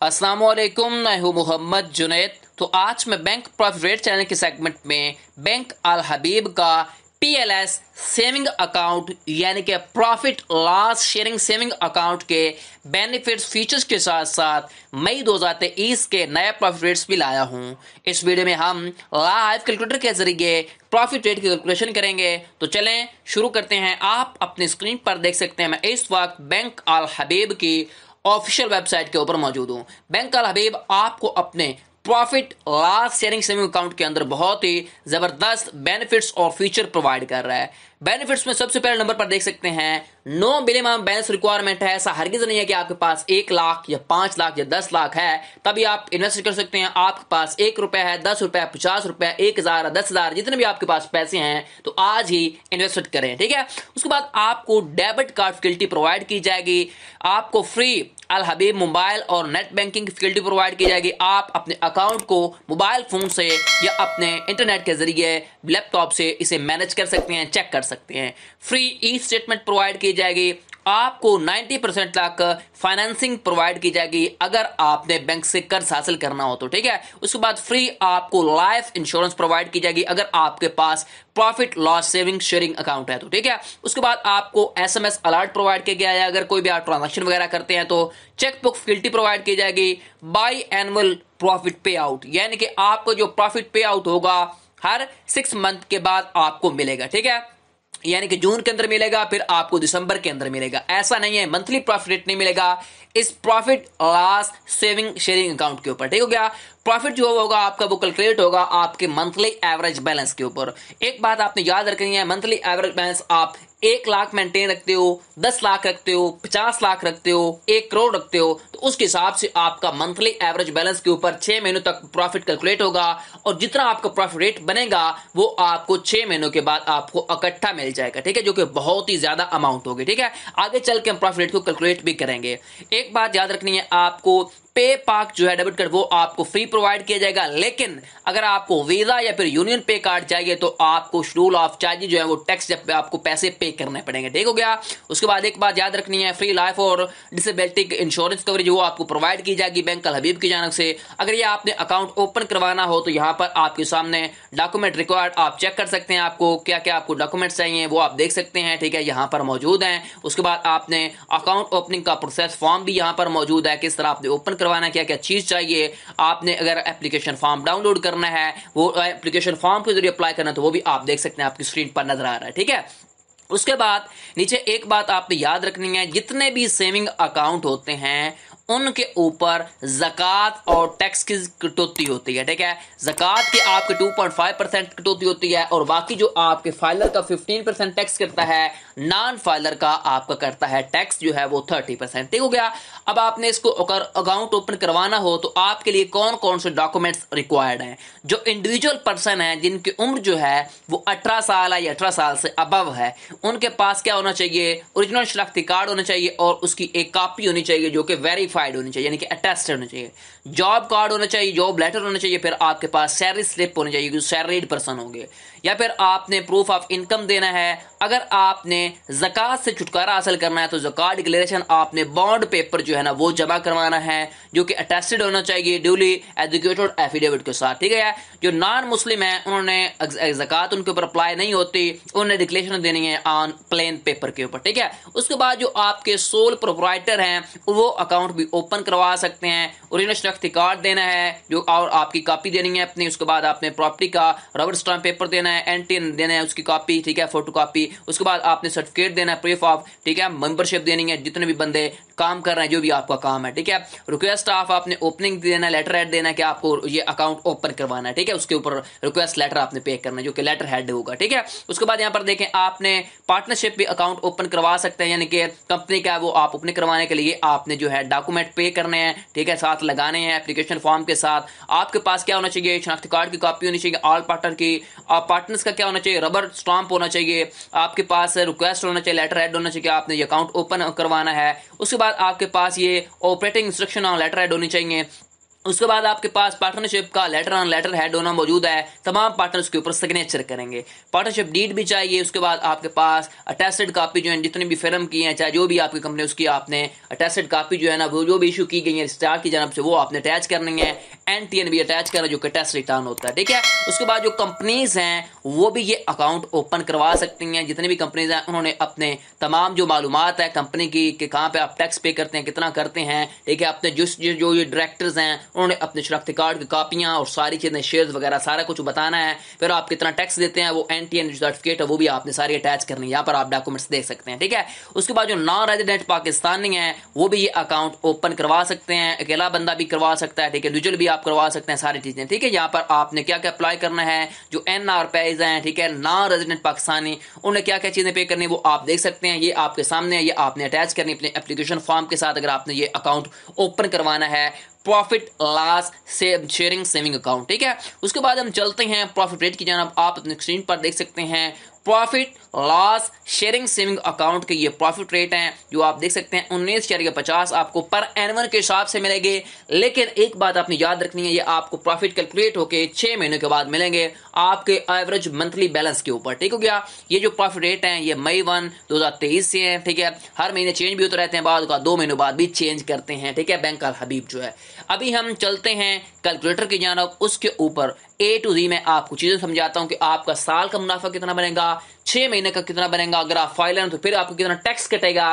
अस्सलाम वालेकुम, मैं हूँ मोहम्मद जुनैद। तो आज मैं बैंक प्रॉफिट रेट चैनल के सेगमेंट में बैंक अल हबीब का PLS सेविंग अकाउंट यानी कि profit loss sharing saving account के बेनिफिट्स फीचर्स के साथ साथ मई 2023 के नए प्रॉफिट रेट्स भी लाया हूं। इस वीडियो में हम लाइव कैलकुलेटर के जरिए प्रॉफिट रेट की कैलकुलेशन करेंगे। तो चलें शुरू करते हैं। आप अपनी स्क्रीन पर देख सकते हैं मैं इस वक्त बैंक अल हबीब की ऑफिशियल वेबसाइट के ऊपर मौजूद हूँ। बैंक अल हबीब आपको अपने profit loss sharing saving account के अंदर बहुत ही जबरदस्त बेनिफिट्स और फीचर प्रोवाइड कर रहा है। बेनिफिट्स में सबसे पहले नंबर पर देख सकते हैं नो मिनिमम बैलेंस रिक्वायरमेंट है। ऐसा हरगिज नहीं है कि आपके पास 1 लाख या 5 लाख या 10 लाख है तभी आप इन्वेस्ट कर सकते हैं। आपके पास 1 रुपया है, 10 रुपया, 50 रुपया, 1000, 10,000 जितने भी आपके पास पैसे हैं तो आज ही इन्वेस्ट करें, ठीक है। उसके बाद आपको डेबिट कार्ड फैसिलिटी प्रोवाइड की जाएगी। आपको फ्री अल हबीब मोबाइल और नेट बैंकिंग की फैसिलिटी प्रोवाइड की जाएगी। आप अपने अकाउंट को मोबाइल फोन से या अपने इंटरनेट के जरिए लैपटॉप से इसे मैनेज कर सकते हैं, चेक कर सकते हैं। फ्री ई स्टेटमेंट प्रोवाइड की जाएगी। आपको 90% तक फाइनेंसिंग प्रोवाइड की जाएगी अगर आपने बैंक से कर्ज हासिल करना हो तो, ठीक है। उसके बाद फ्री आपको लाइफ इंश्योरेंस प्रोवाइड की जाएगी अगर आपके पास profit loss saving sharing account है तो, ठीक है। उसके बाद आपको SMS अलर्ट प्रोवाइड किया गया है अगर कोई भी आप ट्रांजेक्शन वगैरह करते हैं तो। चेक बुक फैसिलिटी प्रोवाइड की जाएगी। बाई एनुअल प्रॉफिट पे आउट यानी कि आपको जो प्रॉफिट पे आउट होगा हर 6 मंथ के बाद आपको मिलेगा, ठीक है। यानी कि जून के अंदर मिलेगा फिर आपको दिसंबर के अंदर मिलेगा। ऐसा नहीं है मंथली प्रॉफिट रेट नहीं मिलेगा इस profit loss saving sharing account के ऊपर, ठीक हो गया। प्रॉफिट जो होगा आपका वो कैलकुलेट होगा आपके मंथली एवरेज बैलेंस के ऊपर। एक बात आपने याद रखनी है, मंथली एवरेज बैलेंस आप 1 लाख मेंटेन रखते हो, 10 लाख रखते हो, 50 लाख रखते हो, 1 करोड़ रखते हो तो उसके हिसाब से आपका मंथली एवरेज बैलेंस के ऊपर 6 महीनों तक प्रॉफिट कैलकुलेट होगा और जितना आपका प्रॉफिट रेट बनेगा वो आपको 6 महीनों के बाद आपको इकट्ठा मिल जाएगा, ठीक है, जो कि बहुत ही ज्यादा अमाउंट होगी, ठीक है। आगे चल के हम प्रॉफिट रेट को कैलकुलेट भी करेंगे। एक बात याद रखनी है, आपको पे पार्क जो है डेबिट कार्ड वो आपको फ्री प्रोवाइड किया जाएगा, लेकिन अगर आपको वीजा या फिर यूनियन पे कार्ड चाहिए तो आपको शेड्यूल ऑफ चार्जेस जो है वो टैक्स जब आपको पैसे पे करने पड़ेंगे, ठीक हो गया। उसके बाद एक बात याद रखनी है, फ्री लाइफ और डिसेबिलिटी इंश्योरेंस कवरेज वो आपको प्रोवाइड की जाएगी बैंक अल हबीब की जानिब से। अगर ये आपने अकाउंट ओपन करवाना हो तो यहाँ पर आपके सामने डॉक्यूमेंट रिक्वायर्ड आप चेक कर सकते हैं। आपको क्या क्या आपको डॉक्यूमेंट्स चाहिए वो आप देख सकते हैं, ठीक है, यहाँ पर मौजूद हैं। उसके बाद आपने अकाउंट ओपनिंग का प्रोसेस फॉर्म भी यहाँ पर मौजूद है, किस तरह आपने ओपन करवाना, क्या क्या चीज चाहिए। आपने अगर एप्लीकेशन फॉर्म डाउनलोड करना है वो एप्लीकेशन फॉर्म के जरिए अप्लाई करना है तो वो भी आप देख सकते हैं, आपकी स्क्रीन पर नजर आ रहा है, ठीक है। उसके बाद नीचे एक बात आपने याद रखनी है, जितने भी सेविंग अकाउंट होते हैं उनके ऊपर ज़कात और टैक्स की कटौती होती है, ठीक है। ज़कात की आपके 2.5% कटौती होती है और बाकी जो आपके फाइलर का 15% टैक्स करता है, नॉन फाइलर का आपका करता है टैक्स जो है वो 30%, ठीक हो गया। अब आपने इसको अगर अकाउंट ओपन करवाना हो तो आपके लिए कौन कौन से डॉक्यूमेंट्स रिक्वायर्ड हैं। जो इंडिविजुअल पर्सन है जिनकी उम्र जो है वो 18 साल है या 18 साल से अबव है, उनके पास क्या होना चाहिए, ओरिजिनल शनाख्ती कार्ड होना चाहिए और उसकी एक कॉपी होनी चाहिए जो कि वेरीफाइड होनी चाहिए यानी कि अटेस्टेड होनी चाहिए। जॉब कार्ड होना चाहिए, जॉब लेटर होना चाहिए, फिर आपके पास सैलरी स्लिप होनी चाहिए, सैलरीड पर्सन होंगे, या फिर आपने प्रूफ ऑफ इनकम देना है। अगर आपने ज़कात से छुटकारा हासिल करना है तो ज़कात डिक्लेरेशन आपने बॉन्ड पेपर जो है ना वो जमा करवाना है जो कि अटेस्टेड होना चाहिए ड्यूली एजुकेटेड एफिडेविट के साथ, ठीक है। जो नॉन मुस्लिम है उन्होंने ज़कात उनके ऊपर अप्लाई नहीं होती, उन्हें डिक्लेरेशन देनी है ऑन प्लेन पेपर के ऊपर, ठीक है। उसके बाद जो आपके सोल प्रोप्राइटर हैं वो अकाउंट भी ओपन करवा सकते हैं। ओरिजिनल शनाख्ती कार्ड देना है जो और आपकी कॉपी देनी है अपनी। उसके बाद आपने प्रॉपर्टी का रबर स्टाम्प पेपर देना है, एनटीएन देना है उसकी कॉपी, ठीक है, फोटो कॉपी। उसके बाद आपने सर्टिफिकेट देना है, प्रूफ ऑफ, ठीक है, मेंबरशिप देनी है जितने भी बंदे काम कर रहे हैं जो भी आपका काम है, ठीक है। रिक्वेस्ट ऑफ आपने ओपनिंग देना है, लेटर हेड देना है कि आपको ये अकाउंट ओपन करवाना है, ठीक है। उसके ऊपर रिक्वेस्ट लेटर आपने पे करना है जो कि लेटर हेड होगा, ठीक है। उसके बाद यहाँ पर देखें आपने पार्टनरशिप भी अकाउंट ओपन करवा सकते हैं यानी कि कंपनी का वो आप ओपन करवाने के लिए आपने जो है डॉक्यूमेंट पे करने हैं, ठीक है, साथ लगाने हैं एप्लीकेशन फॉर्म के साथ। आपके पास क्या होना चाहिए, शनाख्ती कार्ड की कॉपी होनी चाहिए ऑल पार्टनर की। पार्टनर्स का क्या होना चाहिए, रबर स्टाम्प होना चाहिए। आपके पास रिक्वेस्ट होना चाहिए, लेटर हेड होना चाहिए, आपने ये अकाउंट ओपन करवाना है। उसके बाद आपके पास ये ऑपरेटिंग इंस्ट्रक्शन और लेटर हेड होनी चाहिए। उसके बाद आपके पास पार्टनरशिप का लेटर ऑन लेटर हेड होना मौजूद है, तमाम पार्टनर्स के ऊपर सिग्नेचर करेंगे। पार्टनरशिप डीड भी चाहिए। उसके बाद आपके पास अटेस्टेड कॉपी जो है जितनी भी फिल्म की है, चाहे जो भी आपकी कंपनी उसकी आपने अटेस्टेड कॉपी जो है ना वो जो भी इशू की गई है स्टार की जानब से वो आपने अटैच करनी है। NTN भी अटैच करना जो कि टैक्स रिटर्न होता है, ठीक है। उसके बाद जो कंपनीज हैं वो भी ये अकाउंट ओपन करवा सकती हैं। जितनी भी कंपनीज हैं उन्होंने अपने तमाम जो मालूमात है कंपनी की कि कहाँ पे आप टैक्स पे करते हैं, कितना करते हैं, ठीक है। अपने जो ये डायरेक्टर्स हैं उन्होंने अपने शनाख्ती कार्ड की कापियां और सारी चीजें शेयर्स वगैरह सारा कुछ बताना है। फिर आप कितना टैक्स देते हैं वो NTN जो सर्टिफिकेट है वो भी आपने सारी अटैच करनी है। यहाँ पर आप डॉक्यूमेंट्स देख सकते हैं, ठीक है। उसके बाद जो नॉन रेजिडेंट पाकिस्तानी है वो भी ये अकाउंट ओपन करवा सकते हैं। अकेला बंदा भी करवा सकता है, ठीक है। इंडिविजुअल भी आप करवा सकते हैं, सारी चीजें, ठीक है। यहाँ पर आपने क्या क्या अप्लाई करना है, जो NRPs हैं, ठीक है, नॉन रेजिडेंट पाकिस्तानी, उन्हें क्या क्या चीजें पे करनी है वो आप देख सकते हैं। ये आपके सामने है, ये आपने अटैच करनी अपने एप्लीकेशन फॉर्म के साथ अगर आपने ये अकाउंट ओपन करवाना है, profit loss sharing saving account, ठीक है। उसके बाद हम चलते हैं प्रॉफिट रेट की जानब। आप अपने स्क्रीन पर देख सकते हैं profit loss sharing saving account के ये प्रॉफिट रेट हैं जो आप देख सकते हैं 19.50 आपको पर एनुअल के हिसाब से मिलेंगे। लेकिन एक बात आपने याद रखनी है, ये आपको प्रॉफिट कैलकुलेट होके 6 महीने के बाद मिलेंगे आपके एवरेज मंथली बैलेंस के ऊपर, ठीक हो गया। ये जो प्रॉफिट रेट हैं ये मई 1, 2023 से हैं, ठीक है। हर महीने चेंज भी होते रहते हैं, बाद का 2 महीनों बाद भी चेंज करते हैं, ठीक है। बैंक अल हबीब जो है। अभी हम चलते हैं कैलकुलेटर की जानब। उसके ऊपर A to Z में आपको चीजें समझाता हूं कि आपका साल का मुनाफा कितना बनेगा, 6 महीने का कितना बनेगा, अगर आप फाइलर हैं तो फिर आपको कितना टैक्स कटेगा,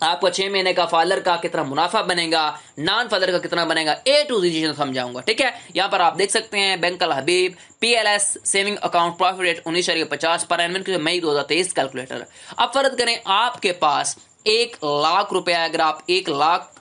आपका 6 महीने का फाइलर का कितना मुनाफा बनेगा, नॉन फाइलर का कितना बनेगा, A to Z चीजें समझाऊंगा, ठीक है। यहाँ पर आप देख सकते हैं बैंक अल हबीब PLS saving account profit rate 19.50 पर एनुअल मई 2023 कैलकुलेटर। अब फर्ज करें आपके पास 1 लाख रुपया, अगर आप 1 लाख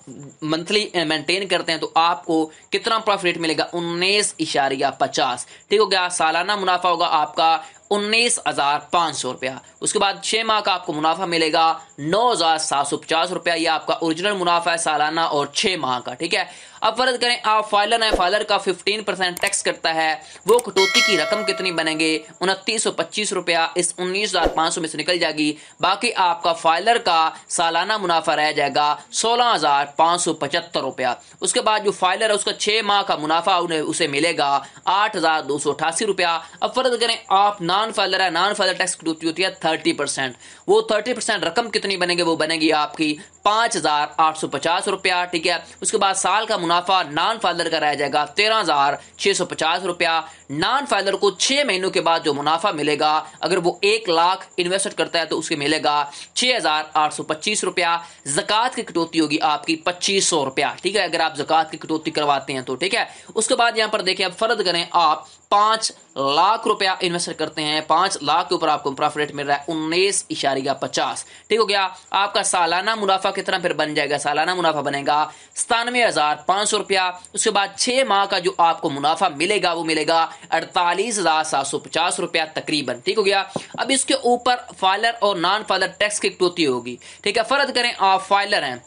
मंथली मेंटेन करते हैं तो आपको कितना प्रॉफिट रेट मिलेगा, 19.50, ठीक हो गया। सालाना मुनाफा होगा आपका 19,500 रुपया। उसके बाद 6 माह का आपको मुनाफा मिलेगा 9,750 रुपया। ये आपका ओरिजिनल मुनाफा है सालाना और 6 माह का, ठीक है। अब फर्ज करें आप फाइलर हैं, फाइलर का 15% टैक्स करता है, वो कटौती की रकम कितनी बनेंगे, 2925 रुपया इस 19,500 में से निकल जाएगी। बाकी आपका फाइलर का सालाना मुनाफा रह जाएगा 16,575 रुपया। उसके बाद जो फाइलर है उसका 6 माह का मुनाफा उसे मिलेगा 8,288 रुपया। अब फर्ज करें आप नॉन फाइलर है, नॉन फाइलर टैक्स कटौती होती है 30%, वो 30% रकम कितनी बनेगी, वो बनेगी आपकी 5,850 रुपया, ठीक है। उसके बाद साल का मुनाफा नॉन फाइलर का रह जाएगा 13,650 रुपया। नॉन फाइलर को 6 महीनों के बाद जो मुनाफा मिलेगा, अगर वो 1 लाख इन्वेस्ट करता है तो उसके मिलेगा 6,825 रुपया। ज़कात की कटौती होगी आपकी 2500 रुपया, ठीक है, अगर आप ज़कात की कटौती करवाते हैं तो, ठीक है। उसके बाद यहां पर देखिए, अब फर्ज करें आप 5 लाख रुपया इन्वेस्ट करते हैं, 5 लाख के ऊपर आपको प्रॉफिट रेट मिल रहा है 19.50, ठीक हो गया। आपका सालाना मुनाफा कितना फिर बन जाएगा, सालाना मुनाफा बनेगा 97,500 रुपया। उसके बाद 6 माह का जो आपको मुनाफा मिलेगा वो मिलेगा 48,750 रुपया तकरीबन, ठीक हो गया। अब इसके ऊपर फाइलर और नॉन फाइलर टैक्स की कटौती होगी, ठीक है। फर्ज करें आप फाइलर हैं,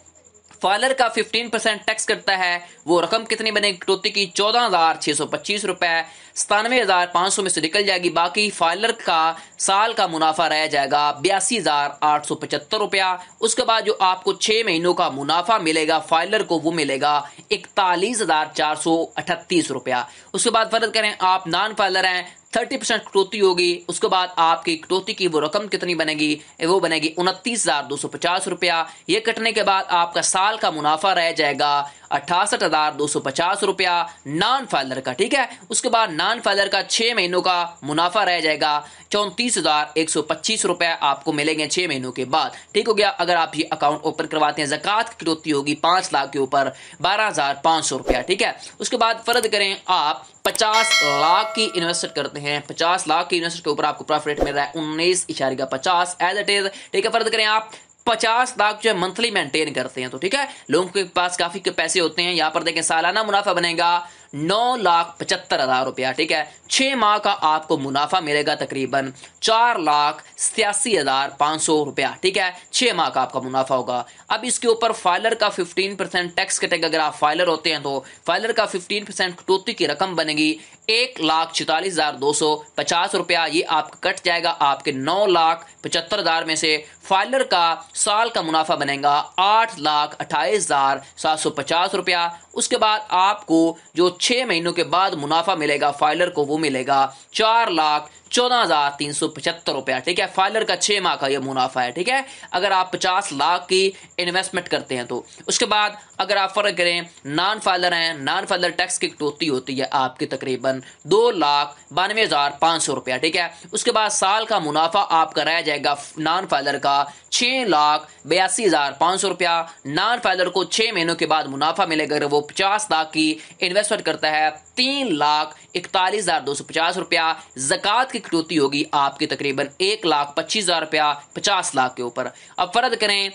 फाइलर का 15% टैक्स करता है, वो रकम कितनी बनेगी कटौती की, 14,625 रुपए, 97,500 में से निकल जाएगी। बाकी फाइलर का साल का मुनाफा रह जाएगा 82,875 रुपया। उसके बाद जो आपको 6 महीनों का मुनाफा मिलेगा फाइलर को वो मिलेगा 41,438 रुपया। उसके बाद फर्ज करें आप नॉन फाइलर हैं, 30% कटौती होगी। उसके बाद आपकी कटौती की वो रकम कितनी बनेगी, वो बनेगी 29,250 रुपया। ये कटने के बाद आपका साल का मुनाफा रह जाएगा 68,250 रुपया नॉन फाइलर का, ठीक है। उसके बाद नॉन फाइलर का 6 महीनों का मुनाफा रह जाएगा 34,125 रुपया आपको मिलेंगे 6 महीनों के बाद, ठीक हो गया। अगर आप ये अकाउंट ओपन करवाते हैं, ज़कात की कटौती होगी 5 लाख के ऊपर 12,500 रुपया, ठीक है। उसके बाद फर्ज करें आप 50 लाख की इन्वेस्ट करते हैं, 50 लाख की इन्वेस्ट के ऊपर आपको प्रॉफिट रेट मिल रहा है 19.50 एज इट इज, ठीक है। फर्ज करें आप 50 लाख जो है मंथली मेंटेन करते हैं तो, ठीक है, लोगों के पास काफी के पैसे होते हैं। यहां पर देखें सालाना मुनाफा बनेगा 9,75,000 रुपया, ठीक है। 6 माह का आपको मुनाफा मिलेगा तकरीबन 4,87,500 रुपया, ठीक है। 6 माह का आपका मुनाफा होगा। अब इसके ऊपर फाइलर का 15% टैक्स कटेगा, अगर आप फाइलर होते हैं तो फाइलर का 15% कटौती की रकम बनेगी 1,44,250 रुपया। ये आपका कट जाएगा आपके 9,75,000 में से। फाइलर का साल का मुनाफा बनेगा 8,28,750 रुपया। उसके बाद आपको जो 6 महीनों के बाद मुनाफा मिलेगा फाइलर को, वो मिलेगा 4,14,375 रुपया। ठीक है, फाइलर का 6 माह का ये मुनाफा है। ठीक है, अगर आप 50 लाख की इन्वेस्टमेंट करते हैं तो। उसके बाद अगर आप फर्क करें, नॉन फाइलर हैं, नॉन फाइलर टैक्स की कटौती होती है आपकी तकरीबन 2,92,500 रुपया। ठीक है, उसके बाद साल का मुनाफा आपका रह जाएगा नॉन फाइलर का 6,82,500 रुपया। नॉन फाइलर को 6 महीनों के बाद मुनाफा मिलेगा अगर वो 50 लाख की इन्वेस्टमेंट करता है 3,41,250 रुपया। ज़कात की कटौती होगी आपकी तकरीबन 1,25,000 रुपया 50 लाख के ऊपर। अब फर्ज करें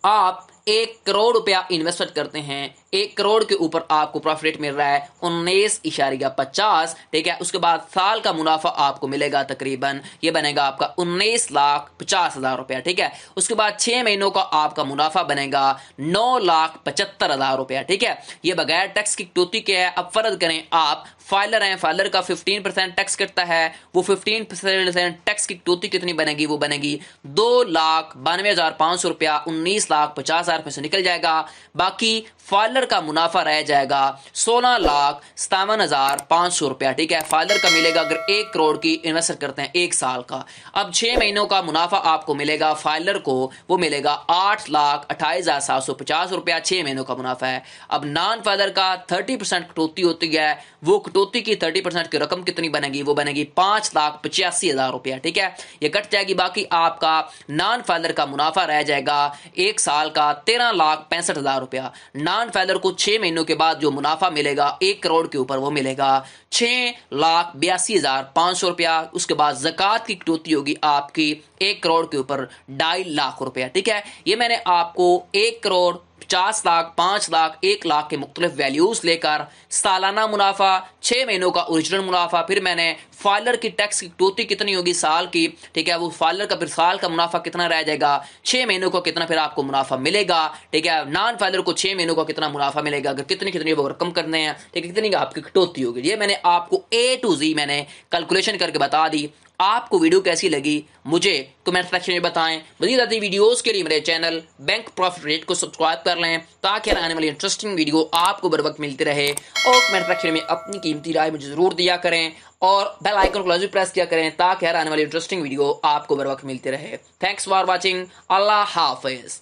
आप 1 करोड़ रुपया इन्वेस्टमेंट करते हैं, 1 करोड़ के ऊपर आपको प्रॉफिट रेट मिल रहा है 19.50। ठीक है, उसके बाद साल का मुनाफा आपको मिलेगा तकरीबन ये बनेगा आपका 19,50,000 रुपया। ठीक है, उसके बाद 6 महीनों का आपका मुनाफा बनेगा 9,75,000 रुपया। ठीक है, ये बगैर टैक्स की कटौती के है। अब फर्ज करें आप फाइलर हैं, फाइलर का 15% टैक्स कटता है, वो 15% टैक्स की कटौती कितनी बनेगी, वो बनेगी 2,92,500 रुपया 19,50,000 रुपये से निकल जाएगा। बाकी फाइलर का मुनाफा रह जाएगा 16,57,500 रुपया। ठीक है, फाइलर का मिलेगा अगर 1 करोड़ की इन्वेस्ट करते हैं 1 साल का। अब 6 महीनों का मुनाफा आपको मिलेगा फाइलर को, वो मिलेगा 8,28,750 रुपया 6 महीनों का मुनाफा है। अब नॉन फाइलर का 30% कटौती होती है, वो कटौती की 30% की रकम कितनी बनेगी, वो बनेगी 5,85,000 रुपया। ठीक है, ये कट जाएगी। बाकी आपका नॉन फाइलर का मुनाफा रह जाएगा 1 साल का 13,65,000 रुपया। नॉन फाइलर को 6 महीनों के बाद जो मुनाफा मिलेगा 1 करोड़ के ऊपर, वो मिलेगा 6,82,500 रुपया। उसके बाद ज़कात की कटौती होगी आपकी 1 करोड़ के ऊपर 2.5 लाख रुपया। ठीक है, ये मैंने आपको 1 करोड़ 50 लाख 5 लाख 1 लाख के मुख्तलिफ वैल्यूज लेकर सालाना मुनाफा, 6 महीनों का ओरिजिनल मुनाफा, फिर मैंने फाइलर की टैक्स की कटौती कितनी होगी साल की। ठीक है, वो फाइलर का फिर साल का मुनाफा कितना रह जाएगा, 6 महीनों को कितना फिर आपको मुनाफा मिलेगा। ठीक है, नॉन फाइलर को 6 महीनों का कितना मुनाफा मिलेगा, अगर कितनी कितनी वो रकम करने हैं, ठीक है, कितनी आपकी कटौती होगी। ये मैंने आपको A to Z मैंने कैलकुलेशन करके बता दी। आपको वीडियो कैसी लगी मुझे कमेंट सेक्शन में बताएं। मज़ीद आती वीडियोस के लिए मेरे चैनल बैंक प्रॉफिट रेट को सब्सक्राइब कर लें ताकि आने वाली इंटरेस्टिंग वीडियो आपको बर वक्त मिलती रहे। और कमेंट सेक्शन में अपनी कीमती राय मुझे ज़रूर दिया करें और बेल आइकन को लाजमी प्रेस किया करें ताकि आने वाली इंटरेस्टिंग वीडियो आपको बर वक्त मिलती रहे। Thanks for watching. अल्लाह हाफिज़।